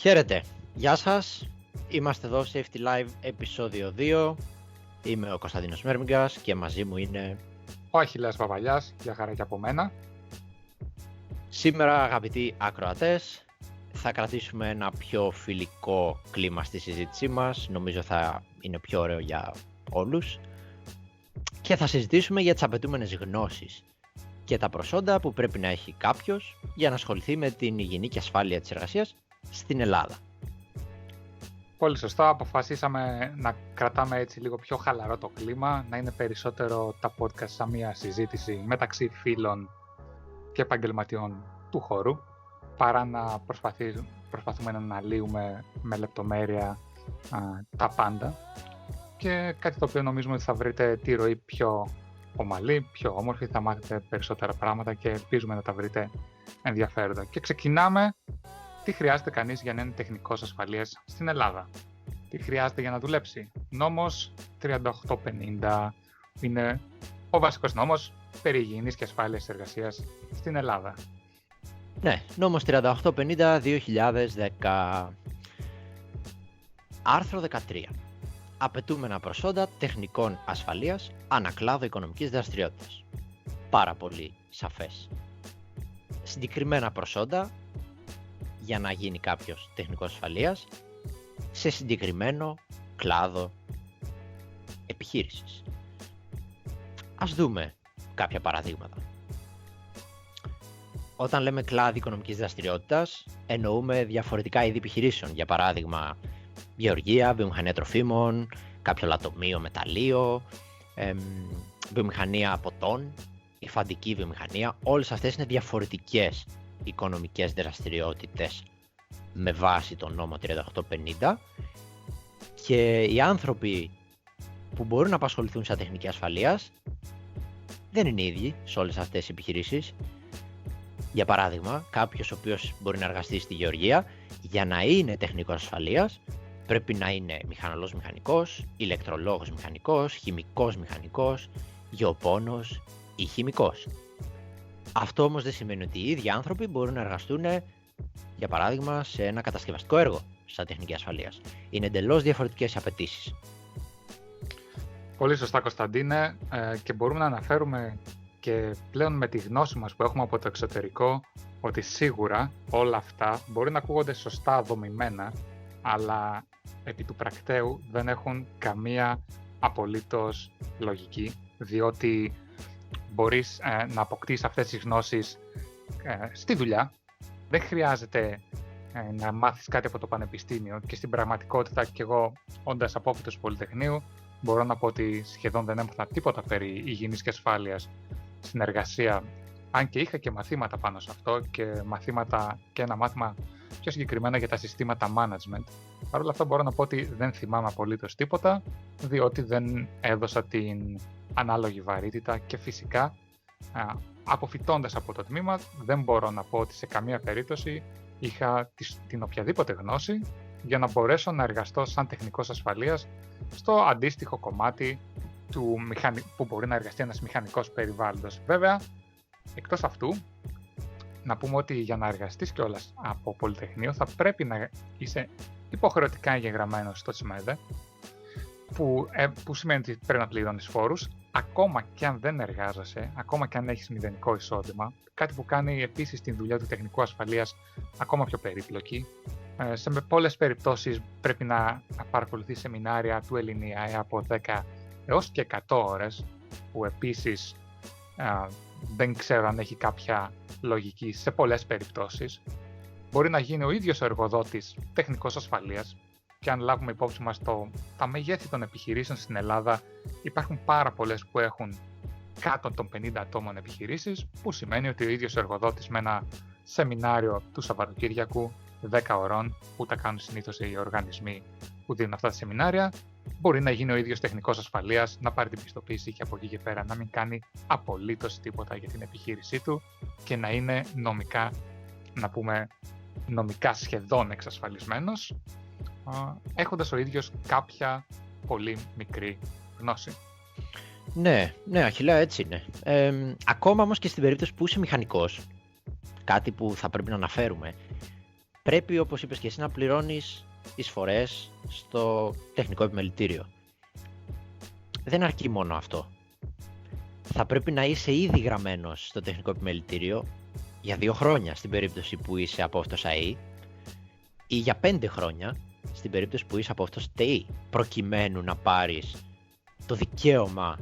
Χαίρετε, γεια σας, είμαστε εδώ Safety Live επεισόδιο 2. Είμαι ο Κωνσταντίνος Μέρμιγκας και μαζί μου είναι ο Αχιλλέας Βαβαλιάς, για χαρά και από μένα. Σήμερα, αγαπητοί ακροατές, θα κρατήσουμε ένα πιο φιλικό κλίμα στη συζήτησή μας. Νομίζω θα είναι πιο ωραίο για όλους. Και θα συζητήσουμε για τις απαιτούμενες γνώσεις και τα προσόντα που πρέπει να έχει κάποιος για να ασχοληθεί με την υγιεινή και ασφάλεια της εργασίας στην Ελλάδα. Πολύ σωστά, αποφασίσαμε να κρατάμε έτσι λίγο πιο χαλαρό το κλίμα, να είναι περισσότερο τα podcast σαν μια συζήτηση μεταξύ φίλων και επαγγελματιών του χώρου, παρά να προσπαθούμε να αναλύουμε με λεπτομέρεια τα πάντα. Και κάτι το οποίο νομίζουμε ότι θα βρείτε τη ροή πιο ομαλή, πιο όμορφη, θα μάθετε περισσότερα πράγματα και ελπίζουμε να τα βρείτε ενδιαφέροντα. Και ξεκινάμε. Τι χρειάζεται κανείς για να είναι τεχνικός ασφαλείας στην Ελλάδα? Τι χρειάζεται για να δουλέψει? Νόμος 3850 είναι ο βασικός νόμος περί υγιεινής και ασφάλειας εργασίας στην Ελλάδα. Ναι, νόμος 3850 2010. Άρθρο 13. Απαιτούμενα προσόντα τεχνικών ασφαλείας ανακλάδο οικονομικής δραστηριότητας. Πάρα πολύ σαφές. Συγκεκριμένα προσόντα για να γίνει κάποιος τεχνικός ασφαλείας σε συγκεκριμένο κλάδο επιχείρησης. Ας δούμε κάποια παραδείγματα. Όταν λέμε κλάδο οικονομικής δραστηριότητας, εννοούμε διαφορετικά είδη επιχειρήσεων. Για παράδειγμα, γεωργία, βιομηχανία τροφίμων, κάποιο λατομείο, μεταλλείο, βιομηχανία ποτών, υφαντική βιομηχανία. Όλες αυτές είναι διαφορετικές οικονομικές δραστηριότητες με βάση τον νόμο 3850 και οι άνθρωποι που μπορούν να απασχοληθούν σαν τεχνική ασφαλείας δεν είναι ίδιοι σε όλες αυτές τις επιχειρήσεις. Για παράδειγμα, κάποιος ο οποίος μπορεί να εργαστεί στη γεωργία, για να είναι τεχνικός ασφαλείας πρέπει να είναι μηχανολόγος μηχανικός, ηλεκτρολόγος μηχανικός, χημικός μηχανικός, γεωπόνος ή χημικός. Αυτό όμως δεν σημαίνει ότι οι ίδιοι άνθρωποι μπορούν να εργαστούν, για παράδειγμα, σε ένα κατασκευαστικό έργο σαν τεχνική ασφαλείας. Είναι εντελώς διαφορετικές οι απαιτήσεις. Πολύ σωστά, Κωνσταντίνε, και μπορούμε να αναφέρουμε και πλέον με τη γνώση μας που έχουμε από το εξωτερικό ότι σίγουρα όλα αυτά μπορεί να ακούγονται σωστά δομημένα, αλλά επί του πρακτέου δεν έχουν καμία απολύτως λογική, διότι μπορείς να αποκτήσεις αυτές τις γνώσεις στη δουλειά. Δεν χρειάζεται να μάθεις κάτι από το πανεπιστήμιο και στην πραγματικότητα και εγώ, όντας απόφοιτος Πολυτεχνείου, μπορώ να πω ότι σχεδόν δεν έμαθα τίποτα περί υγιεινής και ασφάλειας στην εργασία, αν και είχα και μαθήματα πάνω σε αυτό και ένα μάθημα πιο συγκεκριμένα για τα συστήματα management. Παρ' όλα αυτά μπορώ να πω ότι δεν θυμάμαι απολύτως τίποτα, διότι δεν έδωσα την ανάλογη βαρύτητα και φυσικά αποφυτώντας από το τμήμα δεν μπορώ να πω ότι σε καμία περίπτωση είχα την οποιαδήποτε γνώση για να μπορέσω να εργαστώ σαν τεχνικός ασφαλείας στο αντίστοιχο κομμάτι που μπορεί να εργαστεί ένας μηχανικός περιβάλλοντος. Βέβαια, εκτός αυτού, να πούμε ότι για να εργαστείς κιόλας από Πολυτεχνείο θα πρέπει να είσαι υποχρεωτικά εγγεγραμμένος στο ΤΣΜΕΔΕ, που σημαίνει ότι πρέπει να πληρώνεις φόρους, ακόμα και αν δεν εργάζεσαι, ακόμα και αν έχεις μηδενικό εισόδημα, κάτι που κάνει επίσης την δουλειά του τεχνικού ασφαλείας ακόμα πιο περίπλοκη. Σε πολλές περιπτώσεις πρέπει να παρακολουθείς σεμινάρια του Ελληνία από 10 έως και 100 ώρες, που επίσης δεν ξέρω αν έχει κάποια λογική σε πολλές περιπτώσεις. Μπορεί να γίνει ο ίδιος ο εργοδότης τεχνικός ασφαλείας, και αν λάβουμε υπόψη μας τα μεγέθη των επιχειρήσεων στην Ελλάδα, υπάρχουν πάρα πολλές που έχουν κάτω των 50 ατόμων επιχειρήσεις, που σημαίνει ότι ο ίδιος ο εργοδότης με ένα σεμινάριο του Σαββατοκύριακου 10 ωρών, που τα κάνουν συνήθως οι οργανισμοί που δίνουν αυτά τα σεμινάρια, μπορεί να γίνει ο ίδιος τεχνικός ασφαλείας, να πάρει την πιστοποίηση και από εκεί και πέρα να μην κάνει απολύτως τίποτα για την επιχείρησή του και να είναι νομικά σχεδόν εξασφαλισμένος, έχοντας ο ίδιος κάποια πολύ μικρή γνώση. Ναι, Αχιλλέα, έτσι είναι. Ακόμα όμως και στην περίπτωση που είσαι μηχανικός, κάτι που θα πρέπει να αναφέρουμε, πρέπει, όπως είπες και εσύ, να πληρώνεις εισφορές στο τεχνικό επιμελητήριο. Δεν αρκεί μόνο αυτό. Θα πρέπει να είσαι ήδη γραμμένος στο τεχνικό επιμελητήριο για 2 χρόνια στην περίπτωση που είσαι απόφυτος ΑΕ ή για 5 χρόνια στην περίπτωση που είσαι απόφυτος ΤΕΙ, προκειμένου να πάρεις το δικαίωμα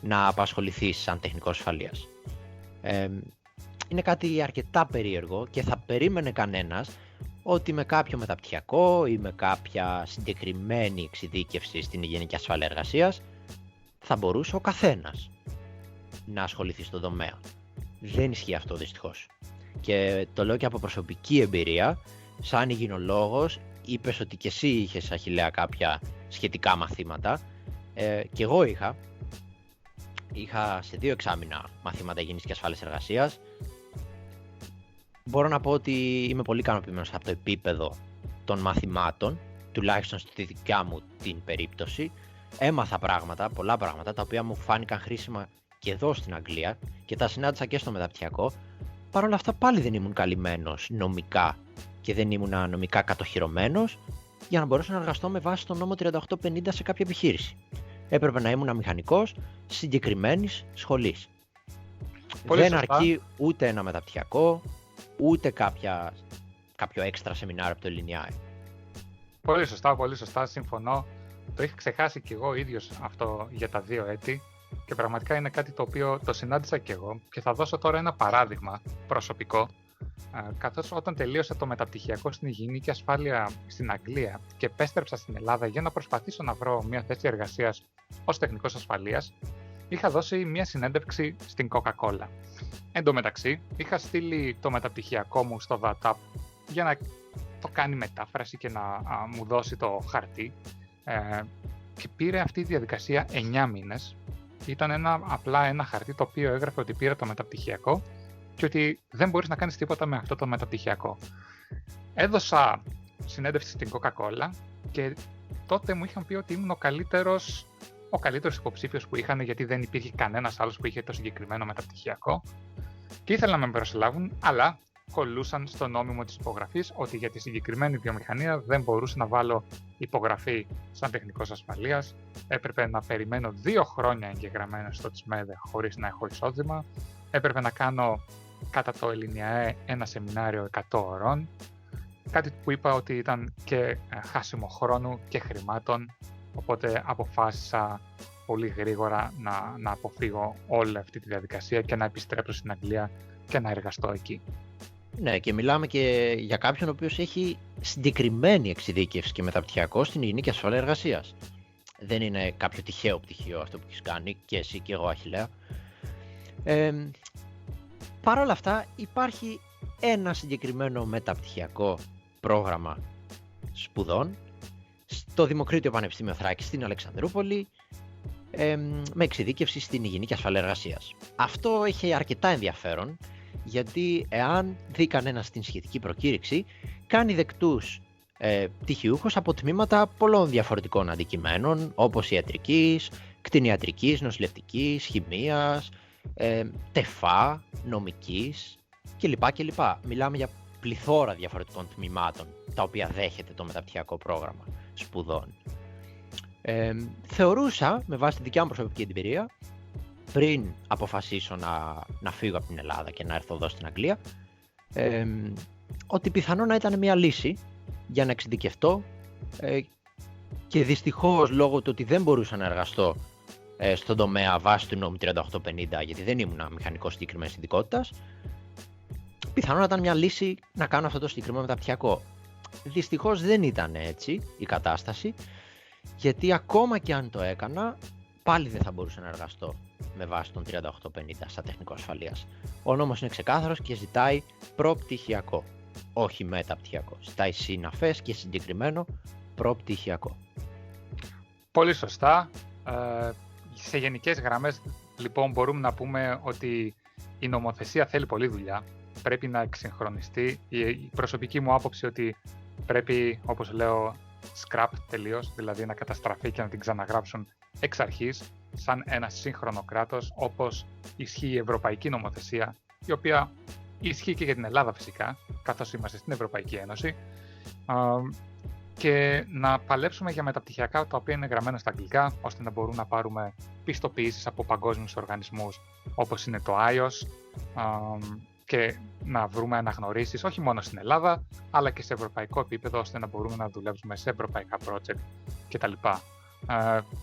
να απασχοληθείς σαν τεχνικός ασφαλείας. Είναι κάτι αρκετά περίεργο και θα περίμενε κανένας ότι με κάποιο μεταπτυχιακό ή με κάποια συγκεκριμένη εξειδίκευση στην υγιεινική ασφάλεια εργασίας θα μπορούσε ο καθένας να ασχοληθεί στον τομέα. Δεν ισχύει αυτό δυστυχώς. Και το λέω και από προσωπική εμπειρία, σαν υγιεινολόγος, είπες ότι και εσύ είχες, Αχιλλέα, κάποια σχετικά μαθήματα. Και εγώ είχα σε 2 εξάμηνα μαθήματα υγιεινής και ασφάλειας εργασίας. Μπορώ να πω ότι είμαι πολύ ικανοποιημένος από το επίπεδο των μαθημάτων, τουλάχιστον στη δικιά μου την περίπτωση. Έμαθα πολλά πράγματα, τα οποία μου φάνηκαν χρήσιμα και εδώ στην Αγγλία και τα συνάντησα και στο μεταπτυχιακό. Παρ' όλα αυτά πάλι δεν ήμουν καλυμμένος νομικά και δεν ήμουν νομικά κατοχυρωμένος για να μπορέσω να εργαστώ με βάση τον νόμο 3850 σε κάποια επιχείρηση. Έπρεπε να ήμουν μηχανικός συγκεκριμένης σχολής. Δεν αρκεί ούτε ένα μεταπτυχιακό, ούτε κάποιο έξτρα σεμινάριο από το ΛΙΝΙΑΕ. Πολύ σωστά, συμφωνώ. Το είχα ξεχάσει κι εγώ ίδιος αυτό για τα 2 έτη και πραγματικά είναι κάτι το οποίο το συνάντησα κι εγώ και θα δώσω τώρα ένα παράδειγμα προσωπικό. Καθώς όταν τελείωσα το μεταπτυχιακό στην υγιεινική ασφάλεια στην Αγγλία και επέστρεψα στην Ελλάδα για να προσπαθήσω να βρω μια θέση εργασίας ως τεχνικός ασφαλείας, είχα δώσει μια συνέντευξη στην Coca-Cola. Εν τω μεταξύ, είχα στείλει το μεταπτυχιακό μου στο DATAP για να το κάνει μετάφραση και να μου δώσει το χαρτί και πήρε αυτή η διαδικασία 9 μήνες. Ήταν απλά ένα χαρτί το οποίο έγραφε ότι πήρα το μεταπτυχιακό και ότι δεν μπορείς να κάνεις τίποτα με αυτό το μεταπτυχιακό. Έδωσα συνέντευξη στην Coca-Cola και τότε μου είχαν πει ότι ήμουν ο καλύτερος υποψήφιος που είχαν, γιατί δεν υπήρχε κανένας άλλος που είχε το συγκεκριμένο μεταπτυχιακό και ήθελαν να με προσλάβουν, αλλά κολλούσαν στο νόμιμο της υπογραφής ότι για τη συγκεκριμένη βιομηχανία δεν μπορούσα να βάλω υπογραφή σαν τεχνικός ασφαλείας. Έπρεπε να περιμένω 2 χρόνια εγγεγραμμένος στο ΤΣΜΕΔ χωρίς να έχω εισόδημα. Έπρεπε να κάνω κατά το ΛΙΝΙΑΕ ένα σεμινάριο 100 ωρών. Κάτι που είπα ότι ήταν και χάσιμο χρόνου και χρημάτων. Οπότε αποφάσισα πολύ γρήγορα να αποφύγω όλη αυτή τη διαδικασία και να επιστρέψω στην Αγγλία και να εργαστώ εκεί. Ναι, και μιλάμε και για κάποιον ο οποίος έχει συγκεκριμένη εξειδίκευση και μεταπτυχιακό στην υγιεινική ασφάλεια εργασίας. Δεν είναι κάποιο τυχαίο πτυχίο αυτό που έχεις κάνει και εσύ και εγώ, Αχιλλέα. Παρ' όλα αυτά υπάρχει ένα συγκεκριμένο μεταπτυχιακό πρόγραμμα σπουδών στο Δημοκρίτιο Πανεπιστήμιο Θράκης στην Αλεξανδρούπολη με εξειδίκευση στην υγιεινική ασφάλεια εργασίας. Αυτό έχει αρκετά ενδιαφέρον, γιατί εάν δει κανένας την σχετική προκήρυξη, κάνει δεκτούς πτυχιούχους από τμήματα πολλών διαφορετικών αντικειμένων, όπως ιατρικής, κτηνιατρικής, νοσηλευτικής, χημείας, τεφά, νομικής κλπ. Μιλάμε για πληθώρα διαφορετικών τμήματων τα οποία δέχεται το μεταπτυχιακό πρόγραμμα σπουδών. Θεωρούσα, με βάση τη δικιά μου προσωπική εμπειρία, πριν αποφασίσω να φύγω από την Ελλάδα και να έρθω εδώ στην Αγγλία, ότι πιθανό να ήταν μια λύση για να εξειδικευτώ και δυστυχώς λόγω του ότι δεν μπορούσα να εργαστώ στον τομέα βάση του νόμου 3850, γιατί δεν ήμουν μηχανικός συγκεκριμένης ειδικότητας, πιθανό να ήταν μια λύση να κάνω αυτό το συγκεκριμένο μεταπτυχιακό. Δυστυχώς δεν ήταν έτσι η κατάσταση, γιατί ακόμα και αν το έκανα, πάλι δεν θα μπορούσα να εργαστώ με βάση τον 3850 σαν τεχνικό ασφαλείας. Ο νόμος είναι ξεκάθαρος και ζητάει προπτυχιακό, όχι μεταπτυχιακό. Ζητάει συναφές και συγκεκριμένο προπτυχιακό. Πολύ σωστά. Σε γενικές γραμμές, λοιπόν, μπορούμε να πούμε ότι η νομοθεσία θέλει πολλή δουλειά. Πρέπει να εξυγχρονιστεί. Η προσωπική μου άποψη ότι πρέπει, όπως λέω, scrap τελείως, δηλαδή να καταστραφεί και να την ξαναγράψουν εξ αρχής, σαν ένα σύγχρονο κράτος, όπως ισχύει η ευρωπαϊκή νομοθεσία, η οποία ισχύει και για την Ελλάδα φυσικά, καθώς είμαστε στην Ευρωπαϊκή Ένωση, και να παλέψουμε για μεταπτυχιακά τα οποία είναι γραμμένα στα αγγλικά, ώστε να μπορούμε να πάρουμε πιστοποιήσεις από παγκόσμιους οργανισμούς όπως είναι το IOS, και να βρούμε αναγνωρίσεις όχι μόνο στην Ελλάδα, αλλά και σε ευρωπαϊκό επίπεδο, ώστε να μπορούμε να δουλεύουμε σε ευρωπαϊκά project κτλ.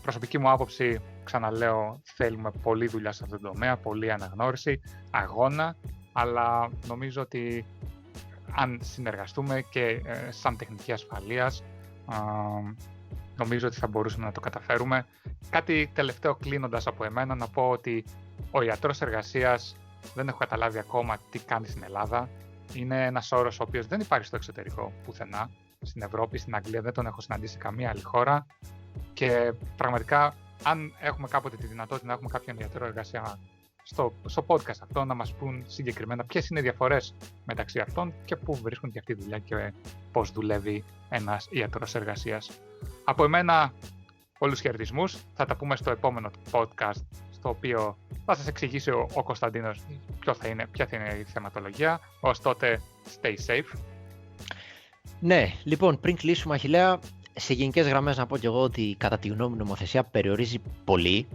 Προσωπική μου άποψη, ξαναλέω, θέλουμε πολλή δουλειά σε αυτόν τον τομέα, πολλή αναγνώριση, αγώνα, αλλά νομίζω ότι αν συνεργαστούμε και σαν τεχνική ασφαλείας, νομίζω ότι θα μπορούσαμε να το καταφέρουμε. Κάτι τελευταίο κλείνοντας από εμένα, να πω ότι ο ιατρός εργασίας δεν έχω καταλάβει ακόμα τι κάνει στην Ελλάδα. Είναι ένας όρος ο οποίος δεν υπάρχει στο εξωτερικό πουθενά. Στην Ευρώπη, στην Αγγλία δεν τον έχω συναντήσει σε καμία άλλη χώρα. Και πραγματικά, αν έχουμε κάποτε τη δυνατότητα να έχουμε κάποιον ιατρό εργασία στο podcast αυτό, να μας πούν συγκεκριμένα ποιες είναι οι διαφορές μεταξύ αυτών και πού βρίσκονται και αυτή τη δουλειά και πώς δουλεύει ένας ιατρός εργασίας. Από εμένα, πολλούς χαιρετισμούς. Θα τα πούμε στο επόμενο podcast, στο οποίο θα σας εξηγήσει ο Κωνσταντίνος ποια θα είναι η θεματολογία. Ως τότε, stay safe. Ναι, λοιπόν, πριν κλείσουμε, Αχιλλέα, σε γενικές γραμμές να πω κι εγώ ότι κατά τη γνώμη μου η νομοθεσία περιορίζει πολύ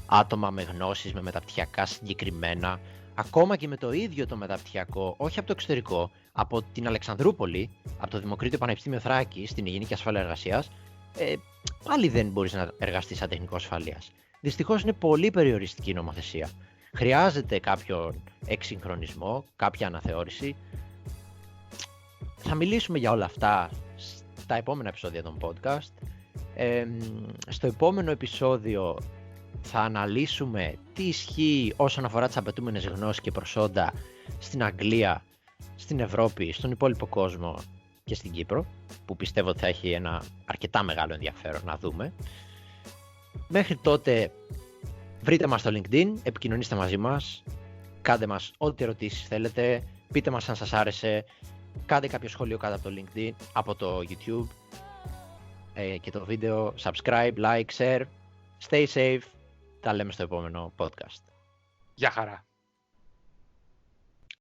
άτομα με γνώσεις, με μεταπτυχιακά συγκεκριμένα, ακόμα και με το ίδιο το μεταπτυχιακό, όχι από το εξωτερικό, από την Αλεξανδρούπολη, από το Δημοκρίτιο Πανεπιστήμιο Θράκης, στην Υγιεινή και Ασφάλεια Εργασίας, πάλι δεν μπορείς να εργαστείς σαν τεχνικό ασφαλείας. Δυστυχώς είναι πολύ περιοριστική η νομοθεσία. Χρειάζεται κάποιον εξυγχρονισμό, κάποια αναθεώρηση. Θα μιλήσουμε για όλα αυτά στα επόμενα επεισόδια των podcast. Στο επόμενο επεισόδιο θα αναλύσουμε τι ισχύει όσον αφορά τις απαιτούμενες γνώσεις και προσόντα στην Αγγλία, στην Ευρώπη, στον υπόλοιπο κόσμο και στην Κύπρο, που πιστεύω ότι θα έχει ένα αρκετά μεγάλο ενδιαφέρον να δούμε. Μέχρι τότε βρείτε μας στο LinkedIn, επικοινωνήστε μαζί μας, κάντε μας ό,τι ερωτήσεις θέλετε, πείτε μας αν σας άρεσε, κάντε κάποιο σχόλιο κάτω από το LinkedIn, από το YouTube και το βίντεο, subscribe, like, share, stay safe, τα λέμε στο επόμενο podcast. Γεια χαρά.